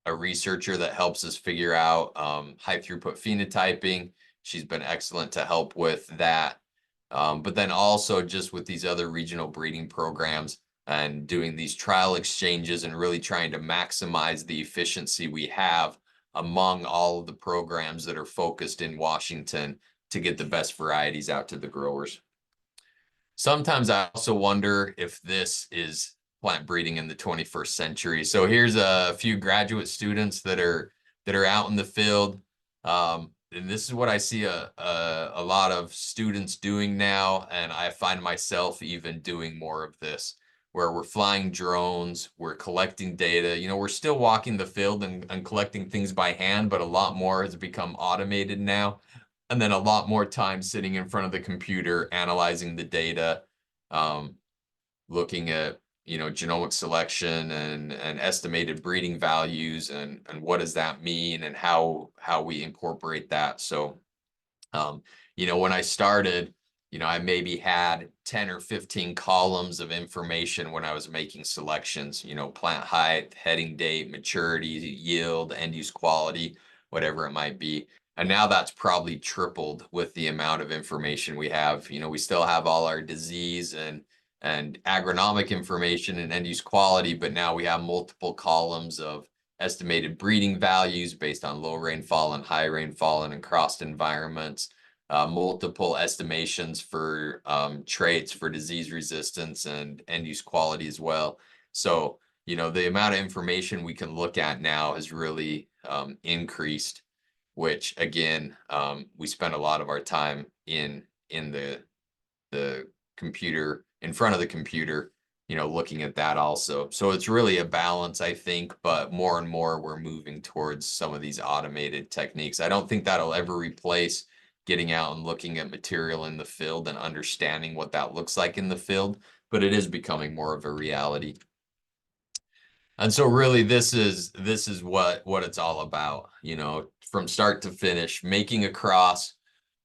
S2: researcher that helps us figure out high throughput phenotyping. She's been excellent to help with that. But then also just with these other regional breeding programs and doing these trial exchanges and really trying to maximize the efficiency we have among all of the programs that are focused in Washington to get the best varieties out to the growers. Sometimes I also wonder if this is plant breeding in the 21st century. So here's a few graduate students that are out in the field. And this is what I see a lot of students doing now. And I find myself even doing more of this, where we're flying drones, we're collecting data. We're still walking the field and collecting things by hand, but a lot more has become automated now. And then a lot more time sitting in front of the computer, analyzing the data, looking at genomic selection and estimated breeding values and what does that mean and how we incorporate that. So when I started, I maybe had 10 or 15 columns of information when I was making selections, plant height, heading date, maturity, yield, end use quality, whatever it might be. And now that's probably tripled with the amount of information we have. We still have all our disease and agronomic information and end use quality, but now we have multiple columns of estimated breeding values based on low rainfall and high rainfall and in crossed environments, multiple estimations for traits for disease resistance and end use quality as well. So, the amount of information we can look at now has really increased. which again, we spend a lot of our time in the computer, in front of the computer, looking at that also. So it's really a balance, I think, but more and more we're moving towards some of these automated techniques. I don't think that'll ever replace getting out and looking at material in the field and understanding what that looks like in the field, but it is becoming more of a reality. And so really this is what it's all about, from start to finish, making a cross,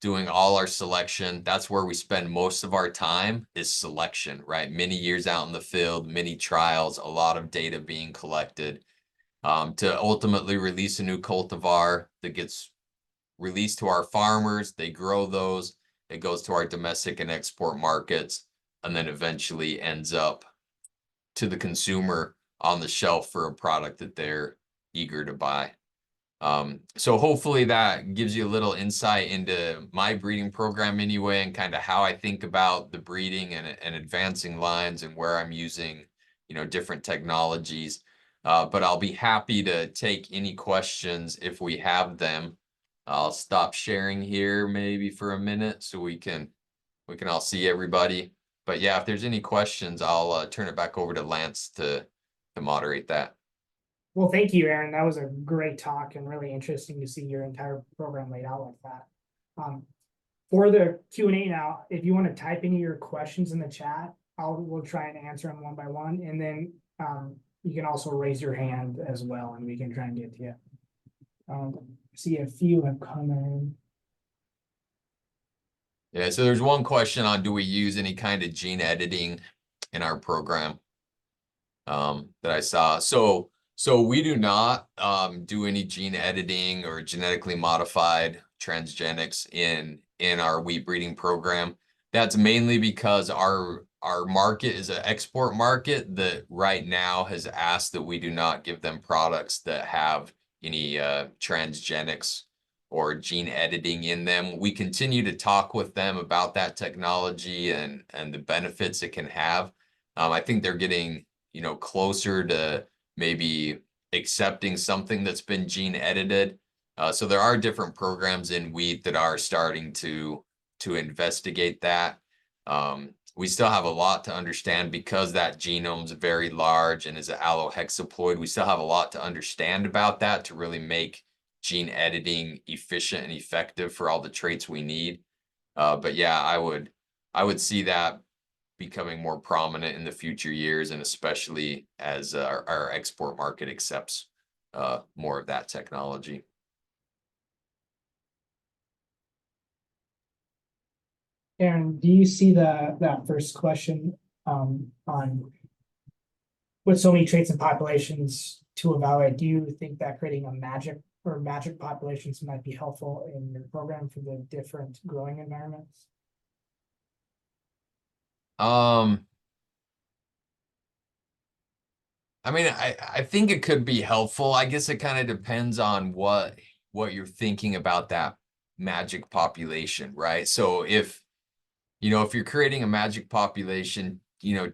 S2: doing all our selection. That's where we spend most of our time, is selection, right? Many years out in the field, many trials, a lot of data being collected, to ultimately release a new cultivar that gets released to our farmers. They grow those, it goes to our domestic and export markets, and then eventually ends up to the consumer on the shelf for a product that they're eager to buy. So hopefully that gives you a little insight into my breeding program anyway, and kind of how I think about the breeding and advancing lines, and where I'm using, different technologies. But I'll be happy to take any questions if we have them. I'll stop sharing here maybe for a minute so we can all see everybody. But yeah, if there's any questions, I'll turn it back over to Lance to moderate that.
S1: Well, thank you, Aaron. That was a great talk and really interesting to see your entire program laid out like that. For the Q&A now, if you want to type any of your questions in the chat, we'll try and answer them one by one. And then you can also raise your hand as well, and we can try and get to you. See, a few have come in.
S2: Yeah, so there's one question on, do we use any kind of gene editing in our program, that I saw. So we do not do any gene editing or genetically modified transgenics in our wheat breeding program. That's mainly because our market is an export market that right now has asked that we do not give them products that have any transgenics or gene editing in them. We continue to talk with them about that technology and the benefits it can have. I think they're getting, closer to maybe accepting something that's been gene edited. So there are different programs in wheat that are starting to investigate that. We still have a lot to understand because that genome's very large and is an allohexaploid. We still have a lot to understand about that to really make gene editing efficient and effective for all the traits we need. But yeah, I would see that becoming more prominent in the future years, and especially as our export market accepts more of that technology.
S1: Aaron, do you see that first question on with so many traits and populations to evaluate? Do you think that creating a magic populations might be helpful in your program for the different growing environments?
S2: I mean, I think it could be helpful. I guess it kind of depends on what you're thinking about that magic population, right? So if you're creating a magic population,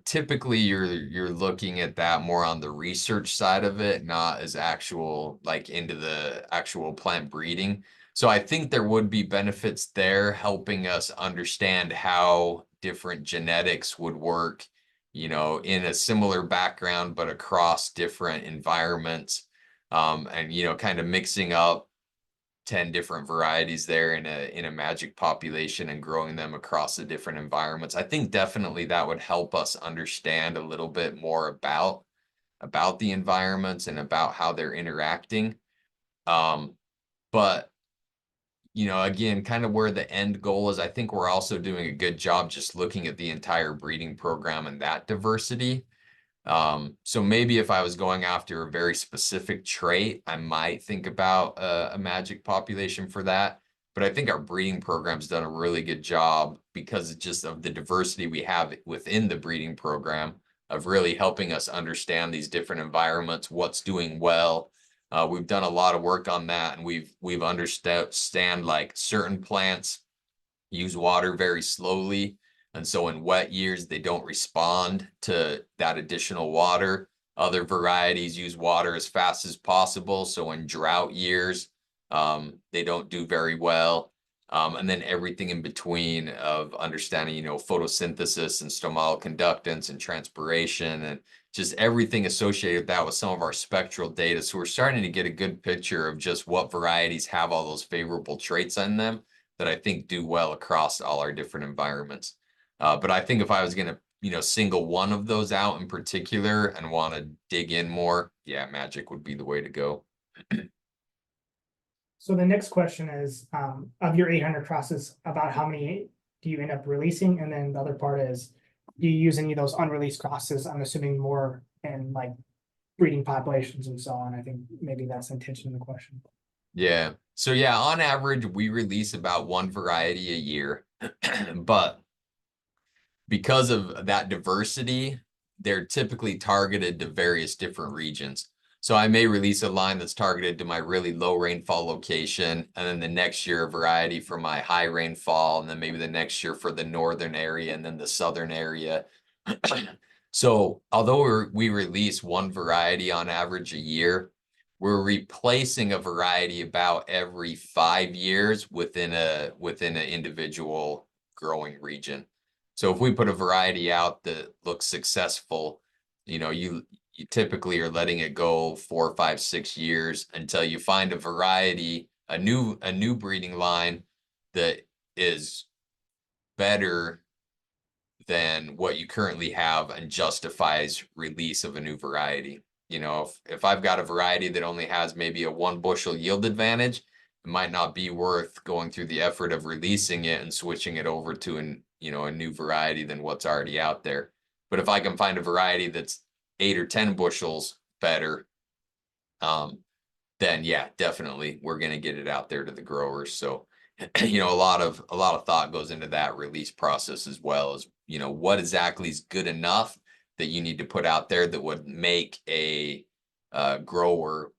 S2: typically you're looking at that more on the research side of it, not as actual, like, into the actual plant breeding. So I think there would be benefits there, helping us understand how different genetics would work, in a similar background, but across different environments. And, kind of mixing up 10 different varieties there in a magic population and growing them across the different environments. I think definitely that would help us understand a little bit more about the environments and about how they're interacting. But again, kind of where the end goal is, I think we're also doing a good job just looking at the entire breeding program and that diversity. So maybe if I was going after a very specific trait, I might think about a magic population for that. But I think our breeding program's done a really good job because just of the diversity we have within the breeding program of really helping us understand these different environments, what's doing well. We've done a lot of work on that, and we've understand like certain plants use water very slowly. And so in wet years, they don't respond to that additional water. Other varieties use water as fast as possible. So in drought years, They don't do very well. And then everything in between of understanding, photosynthesis and stomatal conductance and transpiration and just everything associated with that with some of our spectral data. So we're starting to get a good picture of just what varieties have all those favorable traits in them that I think do well across all our different environments. But I think if I was going to, single one of those out in particular and want to dig in more, yeah, magic would be the way to go.
S1: So the next question is, of your 800 crosses, about how many do you end up releasing? And then the other part is, do you use any of those unreleased crosses? I'm assuming more in like breeding populations and so on. I think maybe that's the intention of the question.
S2: Yeah. So yeah, on average, we release about one variety a year, but because of that diversity, they're typically targeted to various different regions. So I may release a line that's targeted to my really low rainfall location, and then the next year a variety for my high rainfall, and then maybe the next year for the northern area and then the southern area. So although we release one variety on average a year, we're replacing a variety about every 5 years within an individual growing region. So if we put a variety out that looks successful, you typically are letting it go 4, 5, 6 years until you find a variety, a new breeding line that is better than what you currently have and justifies release of a new variety. If I've got a variety that only has maybe a 1 bushel yield advantage, it might not be worth going through the effort of releasing it and switching it over to a new variety than what's already out there. But if I can find a variety that's 8 or 10 bushels better, then yeah, definitely we're going to get it out there to the growers. So, a lot of thought goes into that release process as well as, what exactly is good enough that you need to put out there that would make a grower,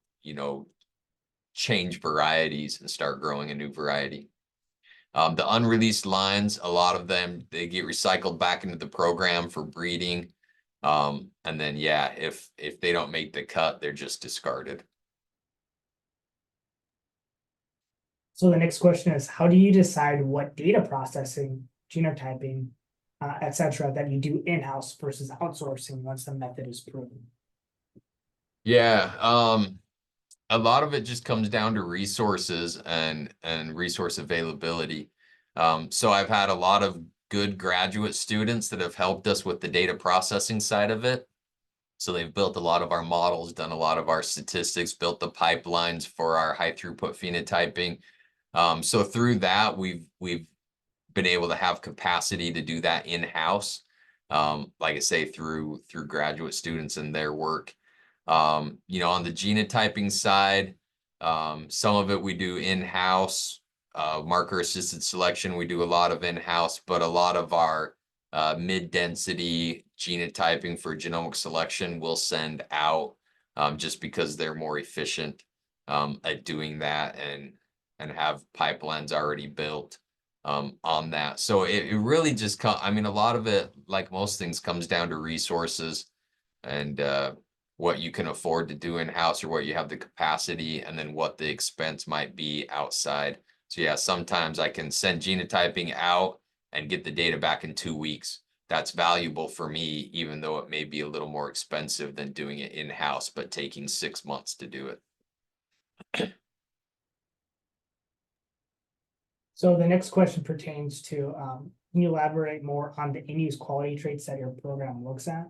S2: change varieties and start growing a new variety. The unreleased lines, a lot of them, they get recycled back into the program for breeding. And then, yeah, if they don't make the cut, they're just discarded.
S1: So the next question is, how do you decide what data processing, genotyping, et cetera, that you do in-house versus outsourcing once the method is proven?
S2: Yeah, a lot of it just comes down to resources and resource availability. So I've had a lot of good graduate students that have helped us with the data processing side of it. So they've built a lot of our models, done a lot of our statistics, built the pipelines for our high throughput phenotyping. So through that, we've been able to have capacity to do that in-house. Like I say, through graduate students and their work. On the genotyping side, some of it we do in-house. Marker assisted selection, we do a lot of in-house, but a lot of our mid-density genotyping for genomic selection we'll send out just because they're more efficient at doing that and have pipelines already built on that. So it really just a lot of it, like most things, comes down to resources and what you can afford to do in-house or what you have the capacity, and then what the expense might be outside. So yeah, sometimes I can send genotyping out and get the data back in 2 weeks. That's valuable for me, even though it may be a little more expensive than doing it in-house, but taking 6 months to do it.
S1: So the next question pertains to, can you elaborate more on the end-use quality traits that your program looks at?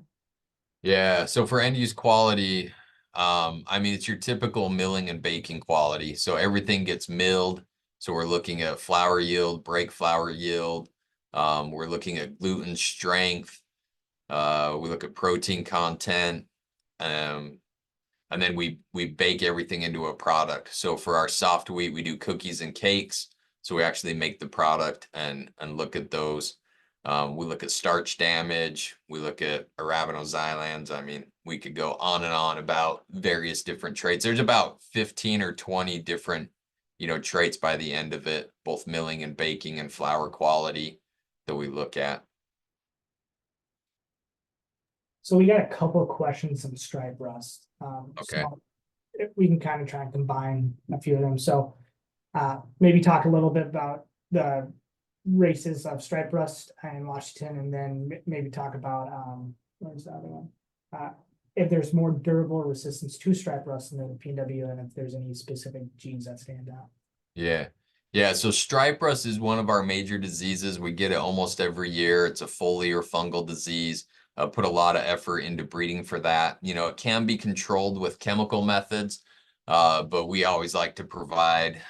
S2: Yeah, so for end use quality, it's your typical milling and baking quality. So everything gets milled. So we're looking at flour yield, break flour yield. We're looking at gluten strength. We look at protein content. And then we bake everything into a product. So for our soft wheat, we do cookies and cakes. So we actually make the product and look at those. We look at starch damage. We look at arabinoxylans. We could go on and on about various different traits. There's about 15 or 20 different, traits by the end of it, both milling and baking and flour quality that we look at.
S1: So we got a couple of questions on stripe rust.
S2: Okay.
S1: So we can kind of try and combine a few of them. So Maybe talk a little bit about the races of stripe rust in Washington, and then maybe talk about, what is the other one? If there's more durable resistance to stripe rust in the PW, and if there's any specific genes that stand out.
S2: Yeah. Yeah, so stripe rust is one of our major diseases. We get it almost every year. It's a foliar fungal disease. Put a lot of effort into breeding for that. You know, it can be controlled with chemical methods, but we always like to provide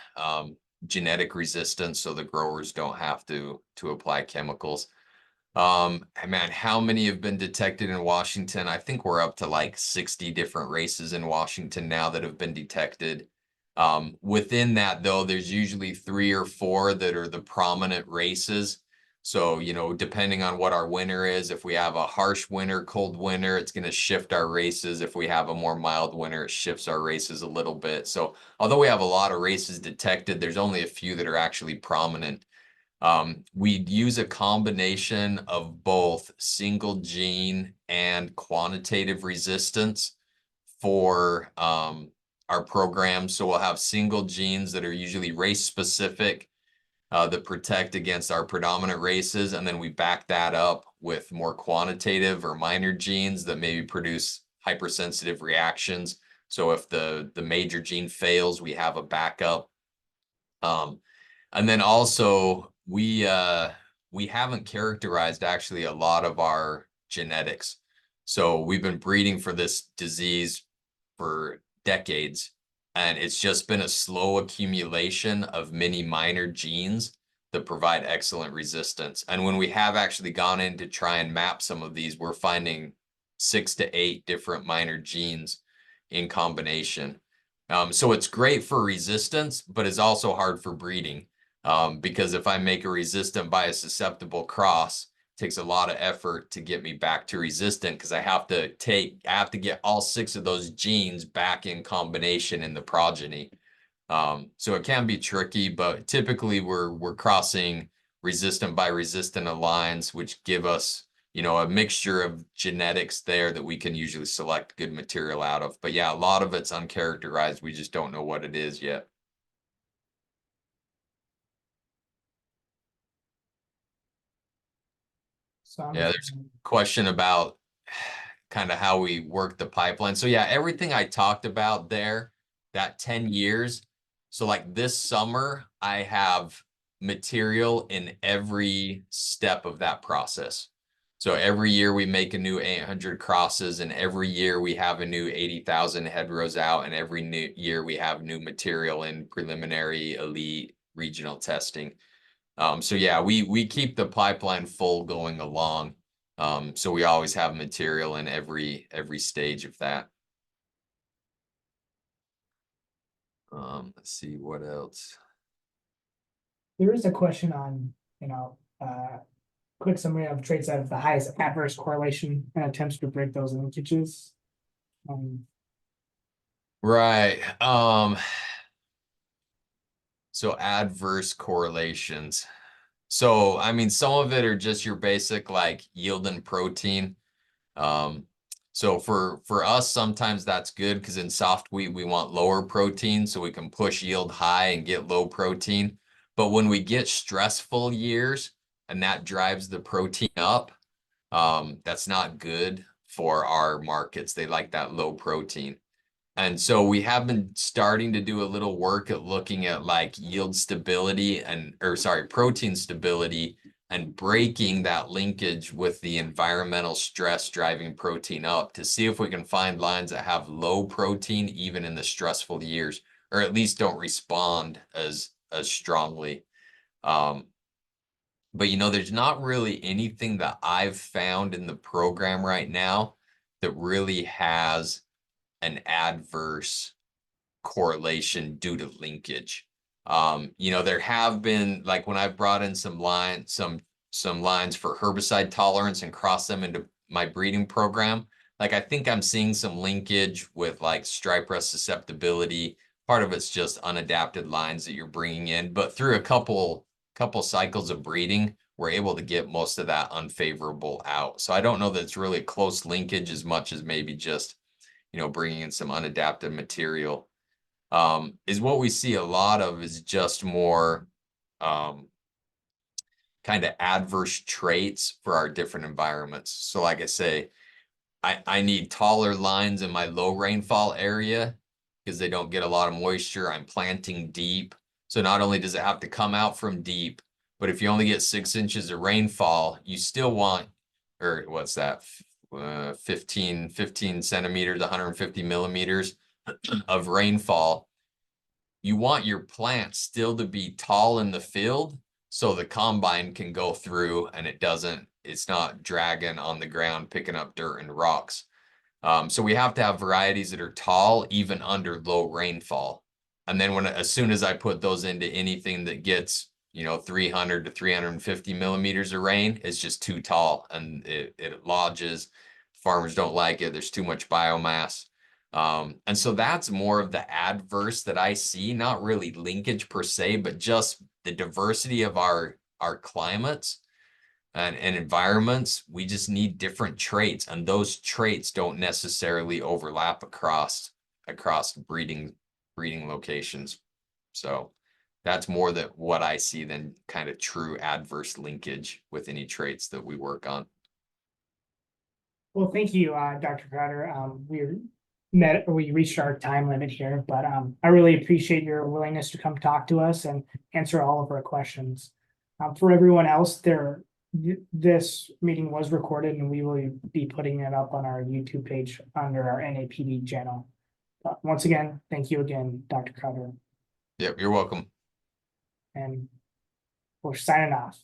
S2: genetic resistance so the growers don't have to apply chemicals. Man, how many have been detected in Washington? I think we're up to like 60 different races in Washington now that have been detected. Within that, though, there's usually 3 or 4 that are the prominent races. So, you know, depending on what our winter is, if we have a harsh winter, cold winter, it's going to shift our races. If we have a more mild winter, it shifts our races a little bit. So, although we have a lot of races detected, there's only a few that are actually prominent. We'd use a combination of both single gene and quantitative resistance for our program. So we'll have single genes that are usually race specific that protect against our predominant races. And then we back that up with more quantitative or minor genes that maybe produce hypersensitive reactions. So if the major gene fails, we have a backup. And then also we haven't characterized actually a lot of our genetics. So we've been breeding for this disease for decades, and it's just been a slow accumulation of many minor genes that provide excellent resistance. And when we have actually gone in to try and map some of these, we're finding 6 to 8 different minor genes in combination. So it's great for resistance, but it's also hard for breeding. Because if I make a resistant by a susceptible cross, it takes a lot of effort to get me back to resistant because I have to get all 6 of those genes back in combination in the progeny. So it can be tricky, but typically we're crossing resistant by resistant lines, which give us, you know, a mixture of genetics there that we can usually select good material out of. But yeah, a lot of it's uncharacterized. We just don't know what it is yet.
S1: So I'm
S2: Yeah,
S1: just,
S2: there's a question about kind of how we work the pipeline. So yeah, everything I talked about there, that 10 years. So like this summer, I have material in every step of that process. So every year we make a new 800 crosses, and every year we have a new 80,000 head rows out, and every new year we have new material in preliminary, elite, regional testing. So yeah, we keep the pipeline full going along. So we always have material in every stage of that. Let's see what else.
S1: there is a question on, quick summary of traits that have the highest adverse correlation and attempts to break those linkages.
S2: Right. So adverse correlations. So I mean, some of it are just your basic like yield and protein. So for us, sometimes that's good because in soft wheat, we want lower protein so we can push yield high and get low protein. But when we get stressful years and that drives the protein up, that's not good for our markets. They like that low protein. And so we have been starting to do a little work at looking at like yield stability or sorry, protein stability and breaking that linkage with the environmental stress driving protein up to see if we can find lines that have low protein even in the stressful years, or at least don't respond as strongly. But you know, there's not really anything that I've found in the program right now that really has an adverse correlation due to linkage. You know, there have been like when I've brought in some lines for herbicide tolerance and cross them into my breeding program. Like I think I'm seeing some linkage with like stripe rust susceptibility. Part of it's just unadapted lines that you're bringing in, but through a couple cycles of breeding, we're able to get most of that unfavorable out. So I don't know that it's really a close linkage as much as maybe just, you know, bringing in some unadapted material. is what we see a lot of is just more kind of adverse traits for our different environments. So like I say, I need taller lines in my low rainfall area because they don't get a lot of moisture. I'm planting deep. So not only does it have to come out from deep, but if you only get 6 inches of rainfall, you still want, or what's that? 15 centimeters, 150 millimeters of rainfall. You want your plants still to be tall in the field so the combine can go through and it's not dragging on the ground, picking up dirt and rocks. So we have to have varieties that are tall, even under low rainfall. And then as soon as I put those into anything that gets, 300 to 350 millimeters of rain, it's just too tall and it lodges. Farmers don't like it. There's too much biomass. And so that's more of the adverse that I see, not really linkage per se, but just the diversity of our climates and environments. We just need different traits, and those traits don't necessarily overlap across breeding locations. So that's more that what I see than kind of true adverse linkage with any traits that we work on.
S1: Well, thank you, Dr. Crowder. We reached our time limit here, but I really appreciate your willingness to come talk to us and answer all of our questions. For everyone else, this meeting was recorded and we will be putting it up on our YouTube page under our NAPD channel. But once again, thank you again, Dr. Crowder,
S2: Yep, you're welcome.
S1: and we're signing off.